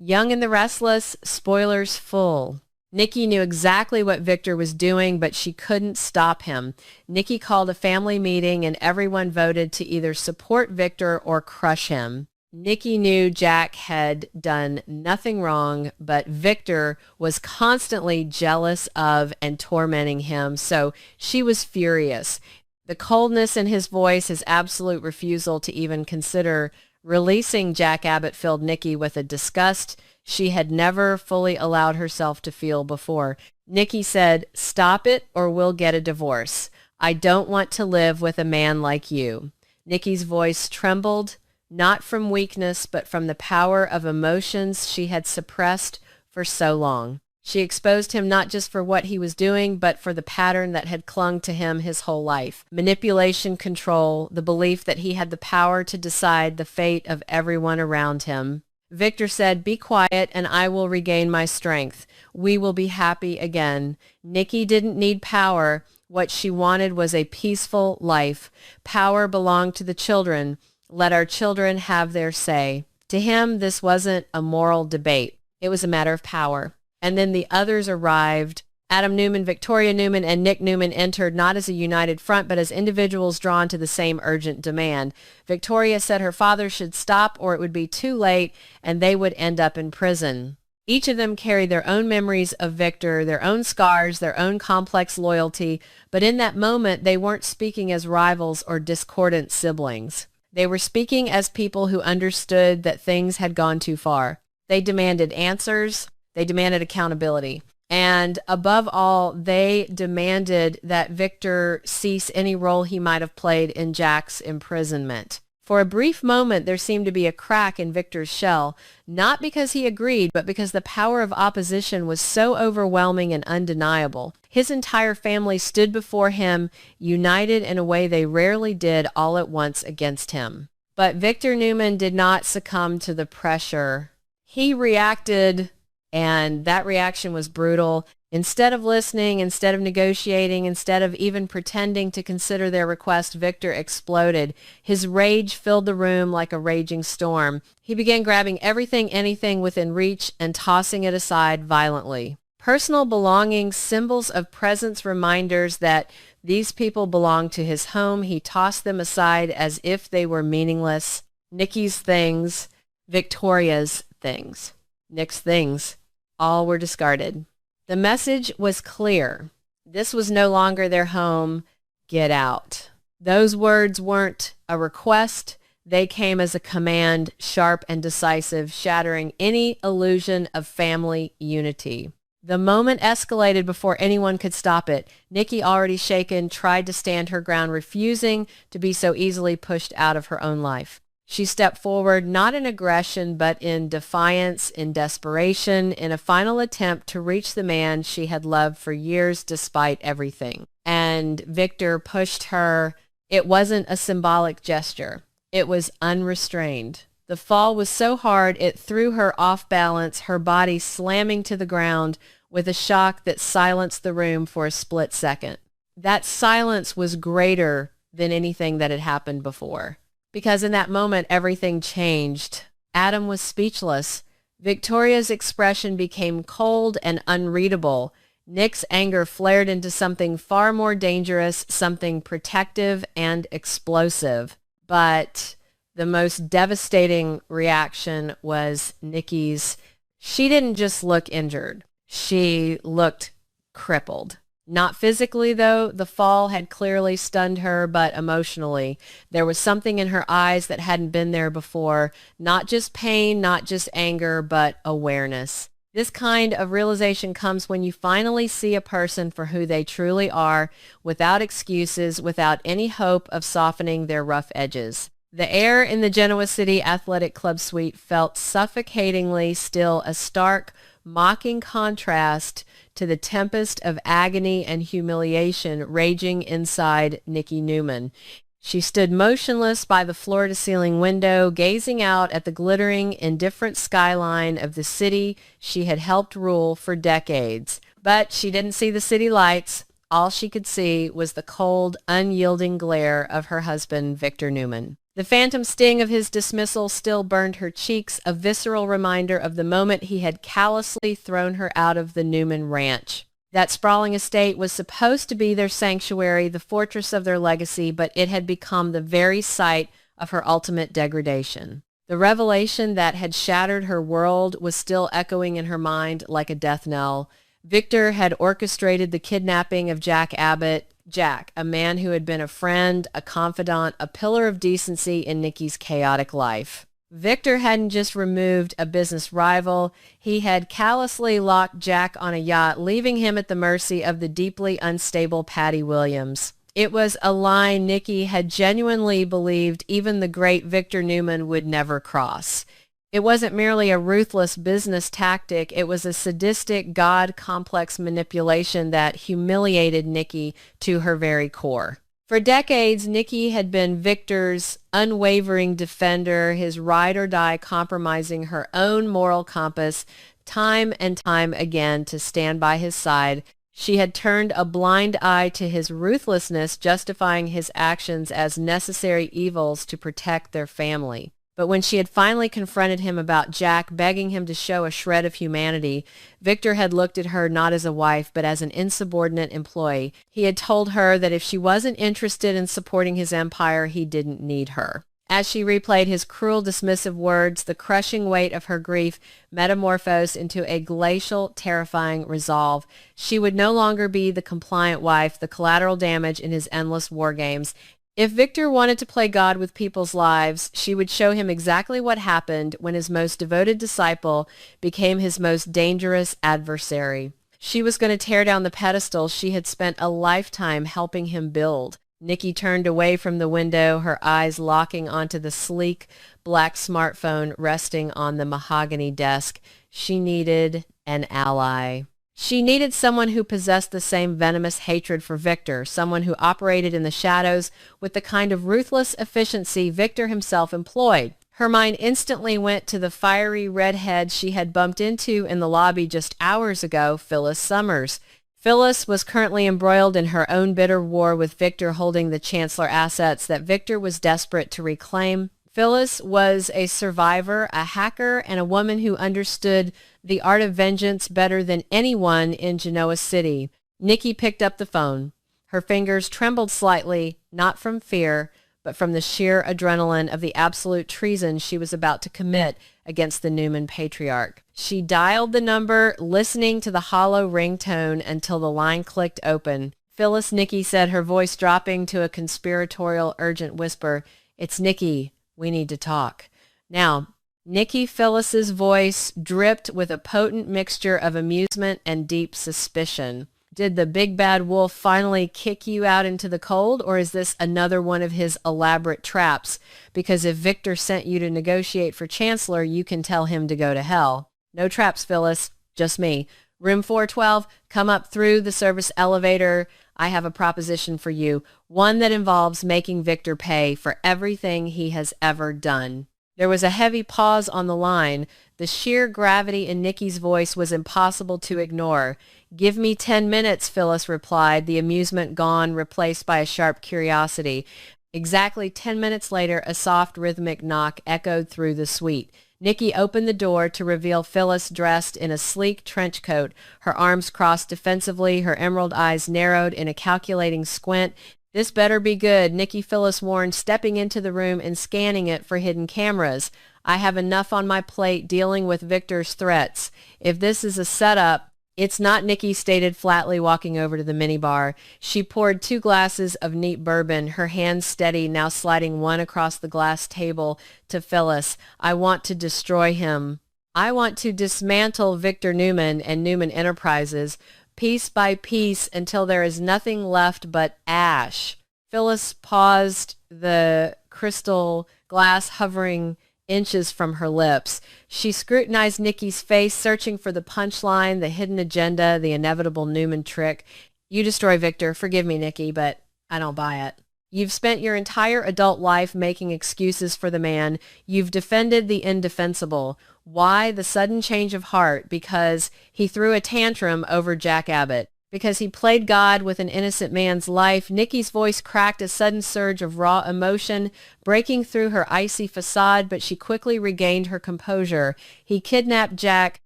Young and the Restless, spoilers full. Nikki knew exactly what Victor was doing, but she couldn't stop him. Nikki called a family meeting and everyone voted to either support Victor or crush him. Nikki knew Jack had done nothing wrong, but Victor was constantly jealous of and tormenting him, so she was furious. The coldness in his voice, his absolute refusal to even consider releasing Jack Abbott filled Nikki with a disgust she had never fully allowed herself to feel before. Nikki said, "Stop it or we'll get a divorce. I don't want to live with a man like you." Nikki's voice trembled, not from weakness, but from the power of emotions she had suppressed for so long. She exposed him not just for what he was doing, but for the pattern that had clung to him his whole life. Manipulation, control, the belief that he had the power to decide the fate of everyone around him. Victor said, "Be quiet and I will regain my strength. We will be happy again." Nikki didn't need power. What she wanted was a peaceful life. Power belonged to the children. Let our children have their say. To him, this wasn't a moral debate. It was a matter of power. And then the others arrived. Adam Newman, Victoria Newman, and Nick Newman entered not as a united front, but as individuals drawn to the same urgent demand. Victoria said her father should stop or it would be too late and they would end up in prison. Each of them carried their own memories of Victor, their own scars, their own complex loyalty, but in that moment they weren't speaking as rivals or discordant siblings. They were speaking as people who understood that things had gone too far. They demanded answers. They demanded accountability. And above all, they demanded that Victor cease any role he might have played in Jack's imprisonment. For a brief moment, there seemed to be a crack in Victor's shell, not because he agreed, but because the power of opposition was so overwhelming and undeniable. His entire family stood before him, united in a way they rarely did all at once against him. But Victor Newman did not succumb to the pressure. He reacted, and that reaction was brutal. Instead of listening, instead of negotiating, instead of even pretending to consider their request, Victor exploded. His rage filled the room like a raging storm. He began grabbing everything, anything within reach and tossing it aside violently. Personal belongings, symbols of presence, reminders that these people belonged to his home. He tossed them aside as if they were meaningless. Nikki's things, Victoria's things, Nick's things, all were discarded. The message was clear. This was no longer their home. Get out. Those words weren't a request. They came as a command, sharp and decisive, shattering any illusion of family unity. The moment escalated before anyone could stop it. Nikki, already shaken, tried to stand her ground, refusing to be so easily pushed out of her own life. She stepped forward, not in aggression, but in defiance, in desperation, in a final attempt to reach the man she had loved for years despite everything. And Victor pushed her. It wasn't a symbolic gesture. It was unrestrained. The fall was so hard it threw her off balance, her body slamming to the ground with a shock that silenced the room for a split second. That silence was greater than anything that had happened before. Because in that moment, everything changed. Adam was speechless. Victoria's expression became cold and unreadable. Nick's anger flared into something far more dangerous, something protective and explosive. But the most devastating reaction was Nikki's. She didn't just look injured. She looked crippled. Not physically, though. The fall had clearly stunned her, but emotionally. There was something in her eyes that hadn't been there before. Not just pain, not just anger, but awareness. This kind of realization comes when you finally see a person for who they truly are, without excuses, without any hope of softening their rough edges. The air in the Genoa City Athletic Club suite felt suffocatingly still, a stark, mocking contrast to the tempest of agony and humiliation raging inside Nikki Newman. She stood motionless by the floor-to-ceiling window, gazing out at the glittering, indifferent skyline of the city she had helped rule for decades. But she didn't see the city lights. All she could see was the cold, unyielding glare of her husband, Victor Newman. The phantom sting of his dismissal still burned her cheeks, a visceral reminder of the moment he had callously thrown her out of the Newman ranch. That sprawling estate was supposed to be their sanctuary, the fortress of their legacy, but it had become the very site of her ultimate degradation. The revelation that had shattered her world was still echoing in her mind like a death knell. Victor had orchestrated the kidnapping of Jack Abbott. Jack, a man who had been a friend, a confidant, a pillar of decency in Nikki's chaotic life. Victor hadn't just removed a business rival, he had callously locked Jack on a yacht, leaving him at the mercy of the deeply unstable Patty Williams. It was a line Nikki had genuinely believed even the great Victor Newman would never cross. It wasn't merely a ruthless business tactic, it was a sadistic, God-complex manipulation that humiliated Nikki to her very core. For decades, Nikki had been Victor's unwavering defender, his ride-or-die compromising her own moral compass time and time again to stand by his side. She had turned a blind eye to his ruthlessness, justifying his actions as necessary evils to protect their family. But when she had finally confronted him about Jack, begging him to show a shred of humanity, Victor had looked at her not as a wife, but as an insubordinate employee. He had told her that if she wasn't interested in supporting his empire, he didn't need her. As she replayed his cruel, dismissive words, the crushing weight of her grief metamorphosed into a glacial, terrifying resolve. She would no longer be the compliant wife, the collateral damage in his endless war games. If Victor wanted to play God with people's lives, she would show him exactly what happened when his most devoted disciple became his most dangerous adversary. She was going to tear down the pedestal she had spent a lifetime helping him build. Nikki turned away from the window, her eyes locking onto the sleek black smartphone resting on the mahogany desk. She needed an ally. She needed someone who possessed the same venomous hatred for Victor, someone who operated in the shadows with the kind of ruthless efficiency Victor himself employed. Her mind instantly went to the fiery redhead she had bumped into in the lobby just hours ago, Phyllis Summers. Phyllis was currently embroiled in her own bitter war with Victor holding the Chancellor assets that Victor was desperate to reclaim. Phyllis was a survivor, a hacker, and a woman who understood the art of vengeance better than anyone in Genoa City. Nikki picked up the phone. Her fingers trembled slightly, not from fear, but from the sheer adrenaline of the absolute treason she was about to commit against the Newman patriarch. She dialed the number, listening to the hollow ringtone until the line clicked open. "Phyllis," Nikki said, her voice dropping to a conspiratorial, urgent whisper. "It's Nikki. We need to talk." Now, Nikki Phyllis's voice dripped with a potent mixture of amusement and deep suspicion. Did the big bad wolf finally kick you out into the cold, or is this another one of his elaborate traps? Because if Victor sent you to negotiate for Chancellor, you can tell him to go to hell. No traps, Phyllis. Just me. Room 412, come up through the service elevator. I have a proposition for you, one that involves making Victor pay for everything he has ever done. There was a heavy pause on the line. The sheer gravity in Nikki's voice was impossible to ignore. "Give me 10 minutes, Phyllis replied, the amusement gone, replaced by a sharp curiosity. Exactly 10 minutes later, a soft rhythmic knock echoed through the suite. Nikki opened the door to reveal Phyllis dressed in a sleek trench coat, her arms crossed defensively, her emerald eyes narrowed in a calculating squint. "This better be good," Nikki Phyllis warned, stepping into the room and scanning it for hidden cameras. "I have enough on my plate dealing with Victor's threats. If this is a setup—" "It's not," Nikki stated flatly, walking over to the minibar. She poured 2 glasses of neat bourbon, her hands steady, now sliding one across the glass table to Phyllis. "I want to destroy him. I want to dismantle Victor Newman and Newman Enterprises, piece by piece, until there is nothing left but ash." Phyllis paused, the crystal glass hovering inches from her lips. She scrutinized Nikki's face, searching for the punchline, the hidden agenda, the inevitable Newman trick. "You destroy Victor. Forgive me, Nikki, but I don't buy it. You've spent your entire adult life making excuses for the man. You've defended the indefensible. Why the sudden change of heart? Because he threw a tantrum over Jack Abbott. because he played God with an innocent man's life. Nikki's voice cracked a sudden surge of raw emotion, breaking through her icy facade, but she quickly regained her composure. He kidnapped Jack.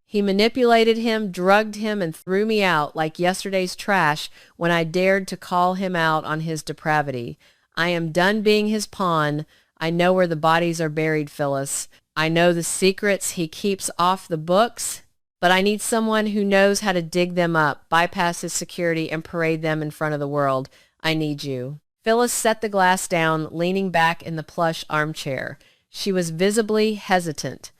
He manipulated him, drugged him, and threw me out like yesterday's trash when I dared to call him out on his depravity. I am done being his pawn. I know where the bodies are buried, Phyllis. I know the secrets he keeps off the books, but I need someone who knows how to dig them up, bypass his security, and parade them in front of the world. I need you. Phyllis set the glass down, leaning back in the plush armchair. She was visibly hesitant.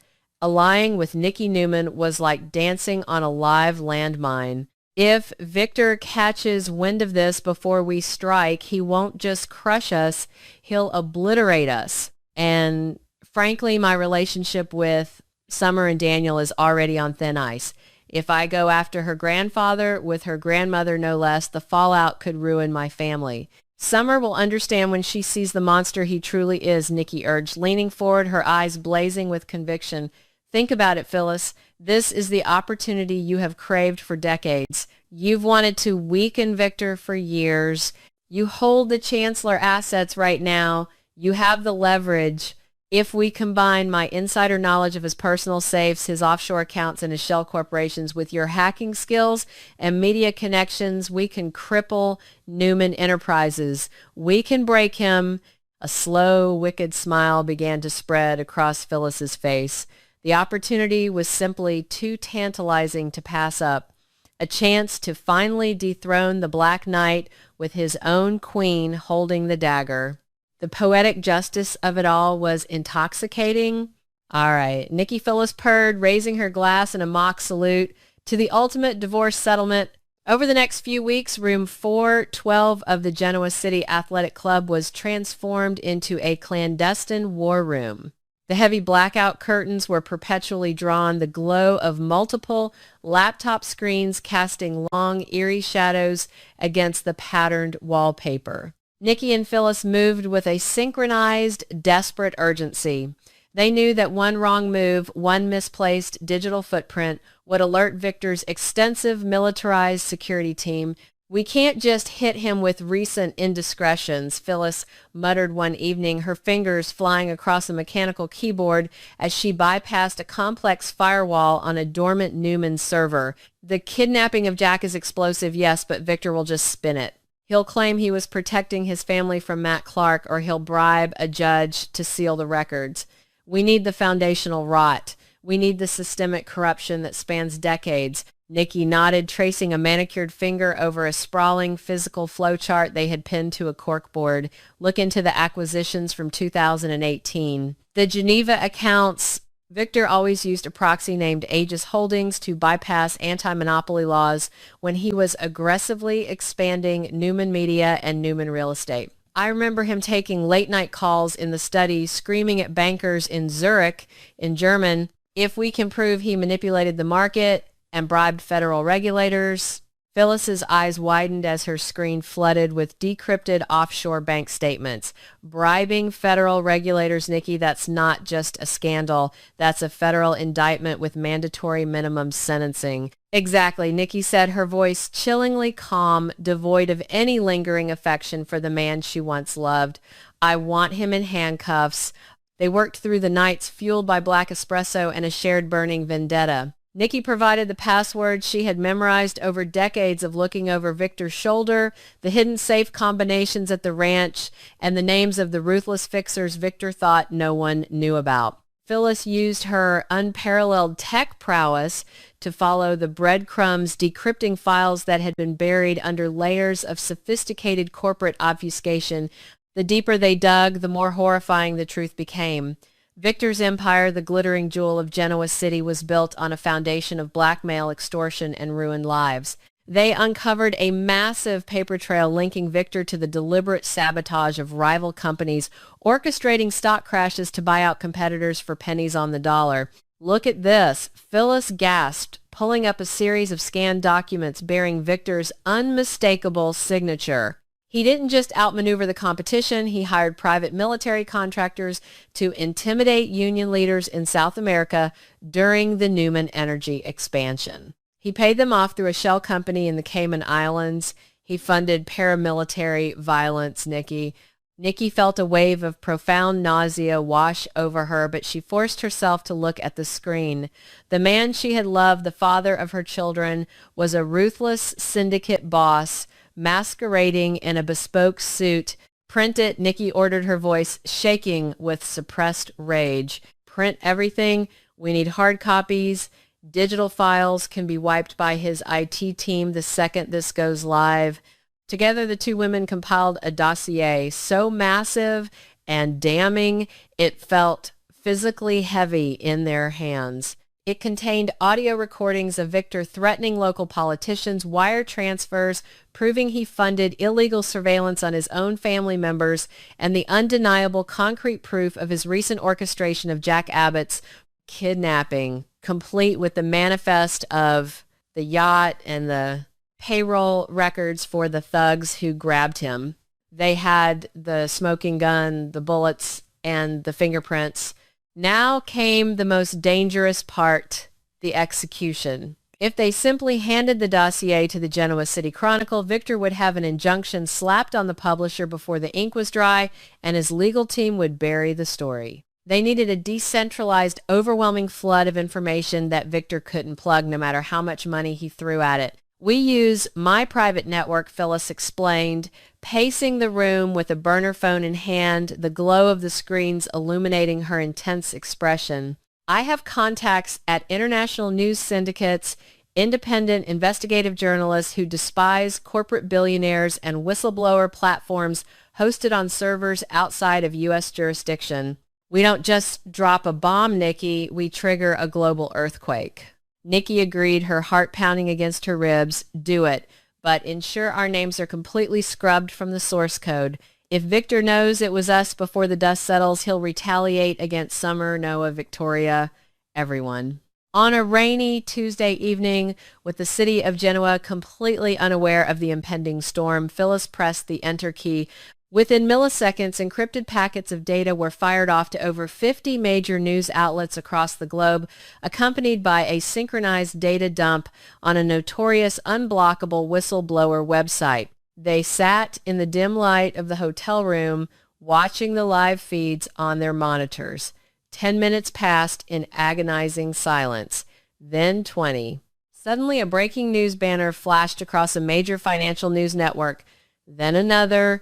Allying with Nikki Newman was like dancing on a live landmine. If Victor catches wind of this before we strike, he won't just crush us, he'll obliterate us. And frankly, my relationship with Summer and Daniel is already on thin ice. If I go after her grandfather, with her grandmother no less, the fallout could ruin my family. Summer will understand when she sees the monster he truly is, Nikki urged, leaning forward, her eyes blazing with conviction. Think about it, Phyllis. This is the opportunity you have craved for decades. You've wanted to weaken Victor for years. You hold the Chancellor assets right now. You have the leverage. If we combine my insider knowledge of his personal safes, his offshore accounts, and his shell corporations with your hacking skills and media connections, we can cripple Newman Enterprises. We can break him. A slow, wicked smile began to spread across Phyllis's face. The opportunity was simply too tantalizing to pass up. A chance to finally dethrone the Black Knight with his own queen holding the dagger. The poetic justice of it all was intoxicating. All right, Nikki Phyllis purred, raising her glass in a mock salute to the ultimate divorce settlement. Over the next few weeks, room 412 of the Genoa City Athletic Club was transformed into a clandestine war room. The heavy blackout curtains were perpetually drawn, the glow of multiple laptop screens casting long, eerie shadows against the patterned wallpaper. Nikki and Phyllis moved with a synchronized, desperate urgency. They knew that one wrong move, one misplaced digital footprint, would alert Victor's extensive militarized security team. We can't just hit him with recent indiscretions, Phyllis muttered one evening, her fingers flying across a mechanical keyboard as she bypassed a complex firewall on a dormant Newman server. The kidnapping of Jack is explosive, yes, but Victor will just spin it. He'll claim he was protecting his family from Matt Clark, or he'll bribe a judge to seal the records. We need the foundational rot. We need the systemic corruption that spans decades. Nikki nodded, tracing a manicured finger over a sprawling physical flowchart they had pinned to a corkboard. Look into the acquisitions from 2018. The Geneva accounts. Victor always used a proxy named Aegis Holdings to bypass anti-monopoly laws when he was aggressively expanding Newman Media and Newman Real Estate. I remember him taking late-night calls in the study, screaming at bankers in Zurich, in German, if we can prove he manipulated the market and bribed federal regulators. Phyllis's eyes widened as her screen flooded with decrypted offshore bank statements. Bribing federal regulators, Nikki, that's not just a scandal. That's a federal indictment with mandatory minimum sentencing. Exactly, Nikki said, her voice chillingly calm, devoid of any lingering affection for the man she once loved. I want him in handcuffs. They worked through the nights fueled by black espresso and a shared burning vendetta. Nikki provided the passwords she had memorized over decades of looking over Victor's shoulder, the hidden safe combinations at the ranch, and the names of the ruthless fixers Victor thought no one knew about. Phyllis used her unparalleled tech prowess to follow the breadcrumbs, decrypting files that had been buried under layers of sophisticated corporate obfuscation. The deeper they dug, the more horrifying the truth became. Victor's empire, the glittering jewel of Genoa City, was built on a foundation of blackmail, extortion, and ruined lives. They uncovered a massive paper trail linking Victor to the deliberate sabotage of rival companies, orchestrating stock crashes to buy out competitors for pennies on the dollar. Look at this. Phyllis gasped, pulling up a series of scanned documents bearing Victor's unmistakable signature. He didn't just outmaneuver the competition, he hired private military contractors to intimidate union leaders in South America during the Newman Energy expansion. He paid them off through a shell company in the Cayman Islands. He funded paramilitary violence, Nikki. Nikki felt a wave of profound nausea wash over her, but she forced herself to look at the screen. The man she had loved, the father of her children, was a ruthless syndicate boss masquerading in a bespoke suit. Print it, Nikki ordered, her voice shaking with suppressed rage. Print everything. We need hard copies. Digital files can be wiped by his IT team the second this goes live. Together, the two women compiled a dossier so massive and damning it felt physically heavy in their hands. It contained audio recordings of Victor threatening local politicians, wire transfers, proving he funded illegal surveillance on his own family members, and the undeniable concrete proof of his recent orchestration of Jack Abbott's kidnapping, complete with the manifest of the yacht and the payroll records for the thugs who grabbed him. They had the smoking gun, the bullets, and the fingerprints. Now came the most dangerous part, the execution. If they simply handed the dossier to the Genoa City Chronicle, Victor would have an injunction slapped on the publisher before the ink was dry, and his legal team would bury the story. They needed a decentralized, overwhelming flood of information that Victor couldn't plug no matter how much money he threw at it. We use my private network, Phyllis explained, pacing the room with a burner phone in hand, the glow of the screens illuminating her intense expression. I have contacts at international news syndicates, independent investigative journalists who despise corporate billionaires, and whistleblower platforms hosted on servers outside of U.S. jurisdiction. We don't just drop a bomb, Nikki, we trigger a global earthquake. Nikki agreed, her heart pounding against her ribs. Do it, but ensure our names are completely scrubbed from the source code. If Victor knows it was us before the dust settles, he'll retaliate against Summer, Noah, Victoria, everyone. On a rainy Tuesday evening, with the city of Genoa completely unaware of the impending storm, Phyllis pressed the enter key. Within milliseconds, encrypted packets of data were fired off to over 50 major news outlets across the globe, accompanied by a synchronized data dump on a notorious unblockable whistleblower website. They sat in the dim light of the hotel room, watching the live feeds on their monitors. 10 minutes passed in agonizing silence, then 20. Suddenly, a breaking news banner flashed across a major financial news network, then another,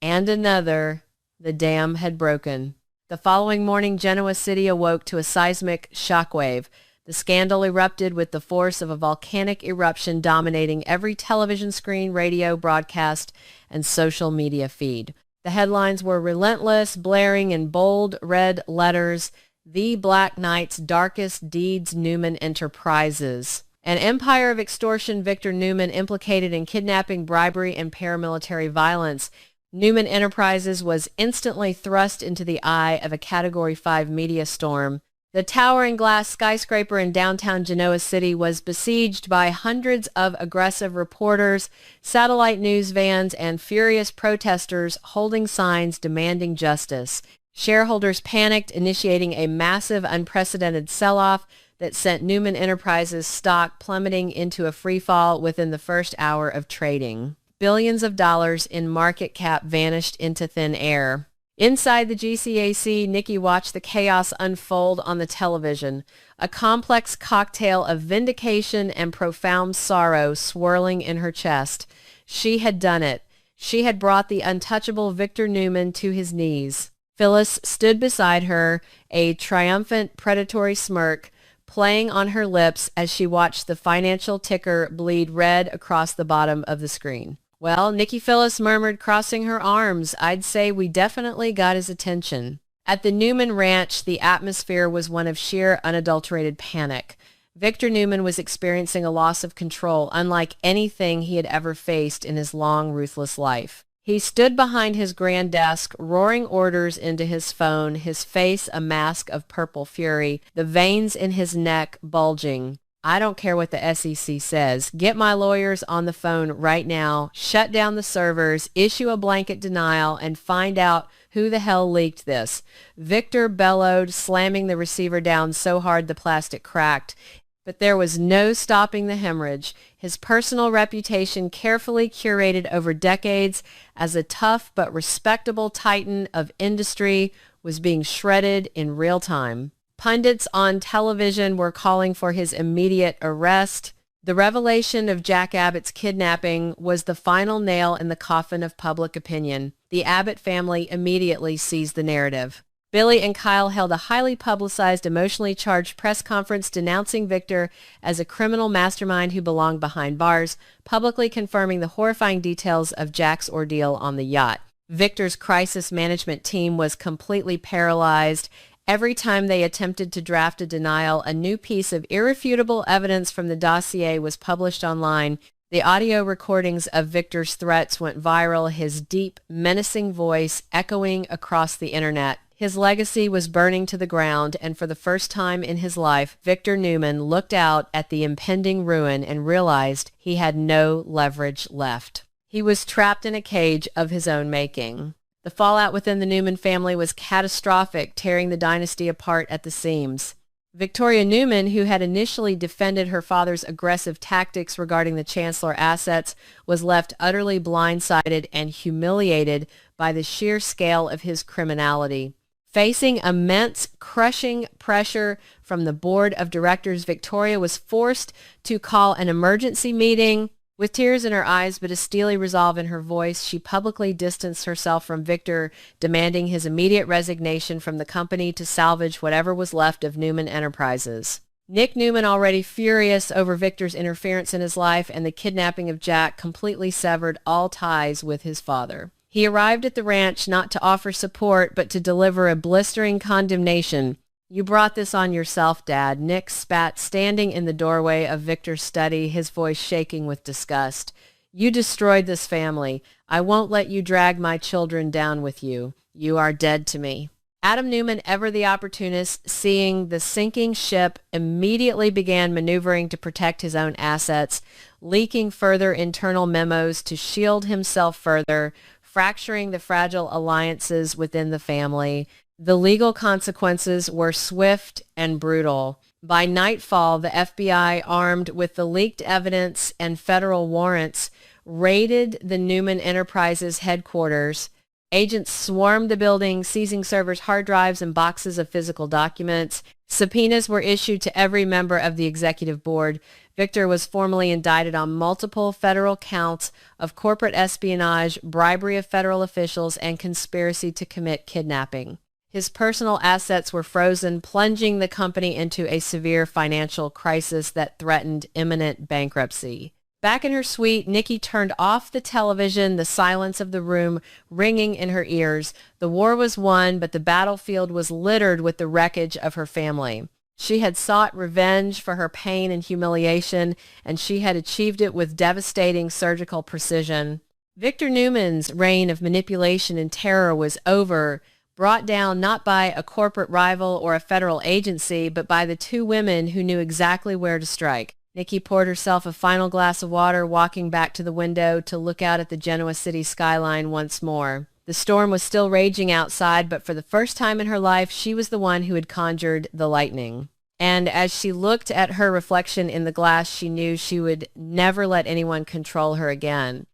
and another. The dam had broken. The following morning, Genoa City awoke to a seismic shockwave. The scandal erupted with the force of a volcanic eruption, dominating every television screen, radio, broadcast, and social media feed. The headlines were relentless, blaring in bold red letters, "The Black Knight's Darkest Deeds, Newman Enterprises." An empire of extortion, Victor Newman implicated in kidnapping, bribery, and paramilitary violence. Newman Enterprises was instantly thrust into the eye of a Category 5 media storm. The towering glass skyscraper in downtown Genoa City was besieged by hundreds of aggressive reporters, satellite news vans, and furious protesters holding signs demanding justice. Shareholders panicked, initiating a massive, unprecedented sell-off that sent Newman Enterprises stock plummeting into a freefall within the first hour of trading. Billions of dollars in market cap vanished into thin air. Inside the GCAC, Nikki watched the chaos unfold on the television, a complex cocktail of vindication and profound sorrow swirling in her chest. She had done it. She had brought the untouchable Victor Newman to his knees. Phyllis stood beside her, a triumphant, predatory smirk playing on her lips as she watched the financial ticker bleed red across the bottom of the screen. "Well," Nikki Phyllis murmured, crossing her arms, "I'd say we definitely got his attention." At the Newman Ranch, the atmosphere was one of sheer, unadulterated panic. Victor Newman was experiencing a loss of control unlike anything he had ever faced in his long, ruthless life. He stood behind his grand desk, roaring orders into his phone, his face a mask of purple fury, the veins in his neck bulging. "I don't care what the SEC says. Get my lawyers on the phone right now, shut down the servers, issue a blanket denial, and find out who the hell leaked this." Victor bellowed, slamming the receiver down so hard the plastic cracked. But there was no stopping the hemorrhage. His personal reputation, carefully curated over decades as a tough but respectable titan of industry, was being shredded in real time. Pundits on television were calling for his immediate arrest. The revelation of Jack Abbott's kidnapping was the final nail in the coffin of public opinion. The Abbott family immediately seized the narrative. Billy and Kyle held a highly publicized, emotionally charged press conference denouncing Victor as a criminal mastermind who belonged behind bars, publicly confirming the horrifying details of Jack's ordeal on the yacht. Victor's crisis management team was completely paralyzed. Every time they attempted to draft a denial, a new piece of irrefutable evidence from the dossier was published online. The audio recordings of Victor's threats went viral, his deep, menacing voice echoing across the internet. His legacy was burning to the ground, and for the first time in his life, Victor Newman looked out at the impending ruin and realized he had no leverage left. He was trapped in a cage of his own making. The fallout within the Newman family was catastrophic, tearing the dynasty apart at the seams. Victoria Newman, who had initially defended her father's aggressive tactics regarding the Chancellor assets, was left utterly blindsided and humiliated by the sheer scale of his criminality. Facing immense, crushing pressure from the board of directors, Victoria was forced to call an emergency meeting. With tears in her eyes but a steely resolve in her voice, she publicly distanced herself from Victor, demanding his immediate resignation from the company to salvage whatever was left of Newman Enterprises. Nick Newman, already furious over Victor's interference in his life and the kidnapping of Jack, completely severed all ties with his father. He arrived at the ranch not to offer support, but to deliver a blistering condemnation. "You brought this on yourself, Dad," Nick spat, standing in the doorway of Victor's study, his voice shaking with disgust. "You destroyed this family. I won't let you drag my children down with you. You are dead to me." Adam Newman, ever the opportunist, seeing the sinking ship, immediately began maneuvering to protect his own assets, leaking further internal memos to shield himself further, fracturing the fragile alliances within the family. The legal consequences were swift and brutal. By nightfall, the FBI, armed with the leaked evidence and federal warrants, raided the Newman Enterprises headquarters. Agents swarmed the building, seizing servers' hard drives and boxes of physical documents. Subpoenas were issued to every member of the executive board. Victor was formally indicted on multiple federal counts of corporate espionage, bribery of federal officials, and conspiracy to commit kidnapping. His personal assets were frozen, plunging the company into a severe financial crisis that threatened imminent bankruptcy. Back in her suite, Nikki turned off the television, the silence of the room ringing in her ears. The war was won, but the battlefield was littered with the wreckage of her family. She had sought revenge for her pain and humiliation, and she had achieved it with devastating surgical precision. Victor Newman's reign of manipulation and terror was over, brought down not by a corporate rival or a federal agency, but by the two women who knew exactly where to strike. Nikki poured herself a final glass of water, walking back to the window to look out at the Genoa city skyline once more. The storm was still raging outside, but for the first time in her life, she was the one who had conjured the lightning. And as she looked at her reflection in the glass, she knew she would never let anyone control her again.